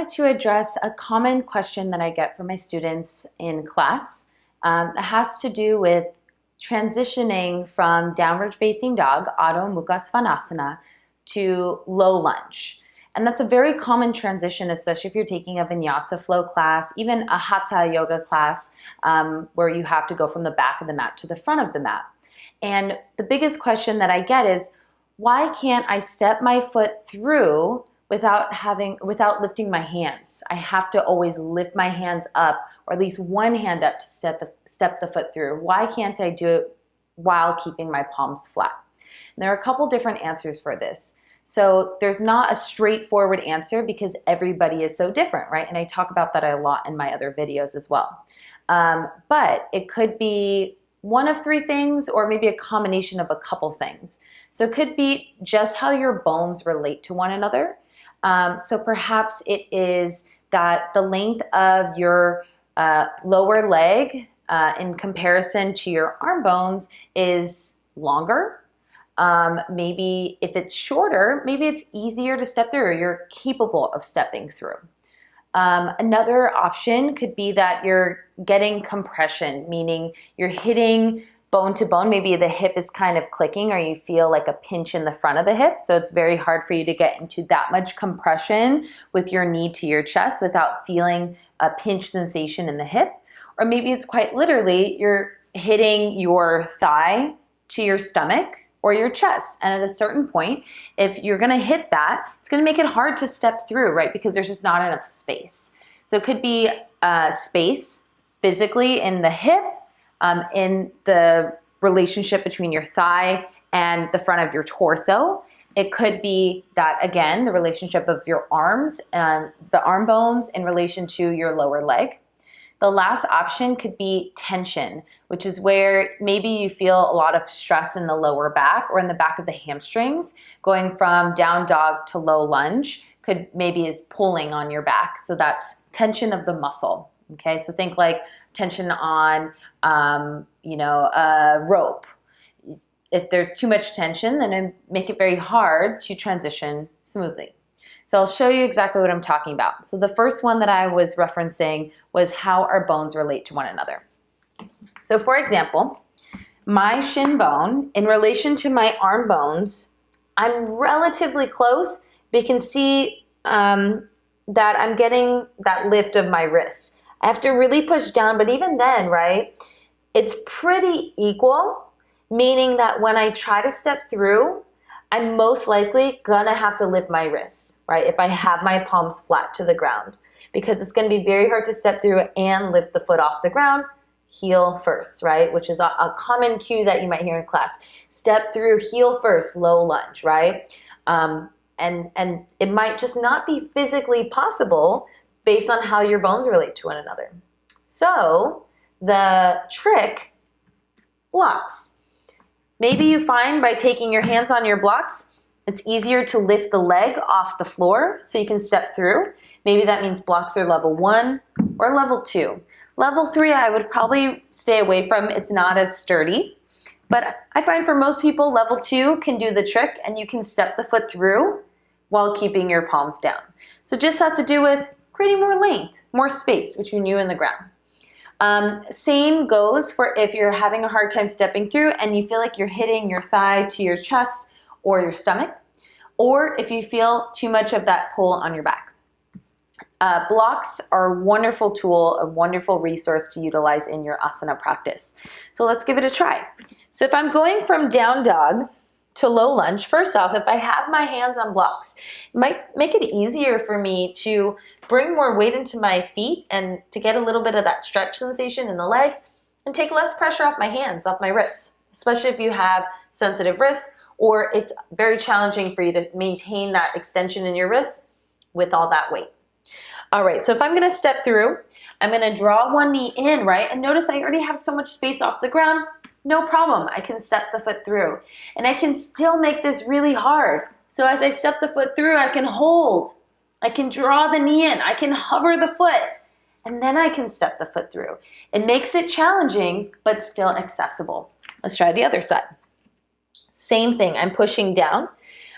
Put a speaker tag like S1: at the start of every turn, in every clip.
S1: wanted to address a common question that I get from my students in class. It has to do with transitioning from downward facing dog, Adho Mukha Svanasana, to low lunge. And that's a very common transition, especially if you're taking a vinyasa flow class, even a hatha yoga class, where you have to go from the back of the mat to the front of the mat. And the biggest question that I get is, why can't I step my foot through without lifting my hands? I have to always lift my hands up, or at least one hand up to step the foot through. Why can't I do it while keeping my palms flat? And there are a couple different answers for this. So there's not a straightforward answer because everybody is so different, right? And I talk about that a lot in my other videos as well. But it could be one of three things, or maybe a combination of a couple things. So it could be just how your bones relate to one another. So perhaps it is that the length of your lower leg in comparison to your arm bones is longer. Maybe if it's shorter, maybe it's easier to step through, or you're capable of stepping through. Another option could be that you're getting compression, meaning you're hitting bone to bone. Maybe the hip is kind of clicking, or you feel like a pinch in the front of the hip. So it's very hard for you to get into that much compression with your knee to your chest without feeling a pinch sensation in the hip. Or maybe it's quite literally, you're hitting your thigh to your stomach or your chest. And at a certain point, if you're gonna hit that, it's gonna make it hard to step through, right? Because there's just not enough space. So it could be space physically in the hip, in the relationship between your thigh and the front of your torso. It could be that, again, the relationship of your arms and the arm bones in relation to your lower leg. The last option could be tension, which is where maybe you feel a lot of stress in the lower back or in the back of the hamstrings. Going from down dog to low lunge maybe is pulling on your back. So that's tension of the muscle. Okay, so think like tension on, a rope. If there's too much tension, then it make it very hard to transition smoothly. So I'll show you exactly what I'm talking about. So the first one that I was referencing was how our bones relate to one another. So for example, my shin bone in relation to my arm bones, I'm relatively close, but you can see that I'm getting that lift of my wrist. I have to really push down, but even then, right, it's pretty equal, meaning that when I try to step through, I'm most likely gonna have to lift my wrists, right, if I have my palms flat to the ground, because it's gonna be very hard to step through and lift the foot off the ground, heel first, right, which is a common cue that you might hear in class. Step through, heel first, low lunge, right? And it might just not be physically possible based on how your bones relate to one another. So the trick, blocks. Maybe you find by taking your hands on your blocks, it's easier to lift the leg off the floor so you can step through. Maybe that means blocks are level 1 or level 2. Level 3 I would probably stay away from. It's not as sturdy. But I find for most people, level 2 can do the trick, and you can step the foot through while keeping your palms down. So it just has to do with creating more length, more space between you and the ground. Same goes for if you're having a hard time stepping through and you feel like you're hitting your thigh to your chest or your stomach, or if you feel too much of that pull on your back. Blocks are a wonderful tool, a wonderful resource to utilize in your asana practice. So let's give it a try. So if I'm going from down dog to low lunge, first off, if I have my hands on blocks, it might make it easier for me to bring more weight into my feet and to get a little bit of that stretch sensation in the legs and take less pressure off my hands, off my wrists, especially if you have sensitive wrists, or it's very challenging for you to maintain that extension in your wrists with all that weight. All right, so if I'm gonna step through, I'm gonna draw one knee in, right? And notice I already have so much space off the ground. No problem, I can step the foot through. And I can still make this really hard. So as I step the foot through, I can hold. I can draw the knee in. I can hover the foot. And then I can step the foot through. It makes it challenging, but still accessible. Let's try the other side. Same thing, I'm pushing down.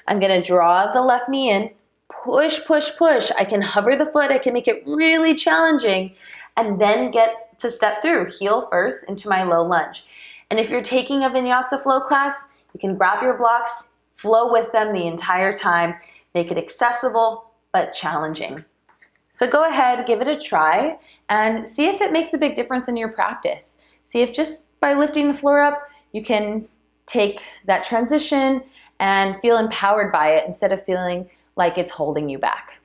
S1: I'm gonna draw the left knee in, push, push, push. I can hover the foot, I can make it really challenging, and then get to step through, heel first into my low lunge. And if you're taking a vinyasa flow class, you can grab your blocks, flow with them the entire time, make it accessible but challenging. So go ahead, give it a try, and see if it makes a big difference in your practice. See if just by lifting the floor up, you can take that transition and feel empowered by it instead of feeling like it's holding you back.